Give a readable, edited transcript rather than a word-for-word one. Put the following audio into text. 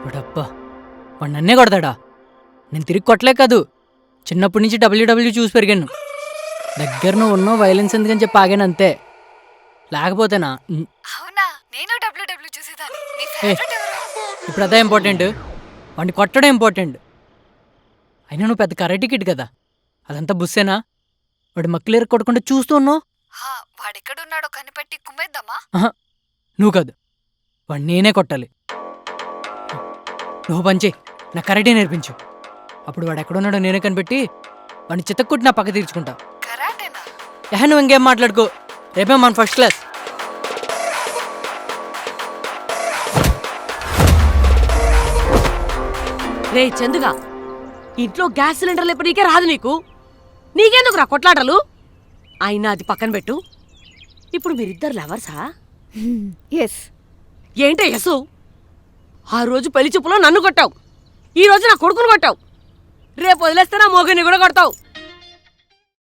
వాడబ్బా వాడు నన్నే కొడతాడా? నేను తిరిగి కొట్టలే కాదు, చిన్నప్పటి నుంచి డబ్ల్యూడబ్ల్యూ చూసి పెరిగాను. దగ్గరను ఉన్నో వైలెన్స్ ఎందుకని చెప్పి ఆగాను అంతే. లేకపోతేనా అవునా, నేను డబ్ల్యూడబ్ల్యూ చూసేదాన్ని. నీ ఫేవరెట్ ఎవరు? ఇప్పుడు అదే ఇంపార్టెంట్, వాడిని కొట్టడం ఇంపార్టెంట్. అయినా నువ్వు పెద్ద కరాటే కిడ్ కదా, అదంతా బుస్సేనా? వాడి మక్కులేరు కొట్టకుండా చూస్తూ ఉన్నావు. వాడెక్కడున్నాడో కనిపెట్టి కుమ్మేద్దామా? నువ్వు కాదు, వాడిని నేనే కొట్టాలి. నువ్వు పంచే నా కరాటే నేర్పించు, అప్పుడు వాడు ఎక్కడున్నాడో నేనే కనిపెట్టి వాడిని చితక్కుట్టి నా పక్క తీర్చుకుంటా. కరాటేనా? నువ్వు ఇంకేం మాట్లాడుకో, రేపే మన ఫస్ట్ క్లాస్. రే చందుగా, ఇంట్లో గ్యాస్ సిలిండర్ లేపు నీకే రాదు, నీకెందుకు రా కొట్లాటలు? అయినా అది పక్కన పెట్టు. ఇప్పుడు మీరిద్దరు లవర్సా? ఎస్. ఏంటే యసు, ఆ రోజు పెళ్లి చూపులో నన్ను కొట్టావు, ఈ రోజు నా కొడుకును కొట్టావు, రేపు వదిలేస్తే నా మోగిని కూడా కొడతావు.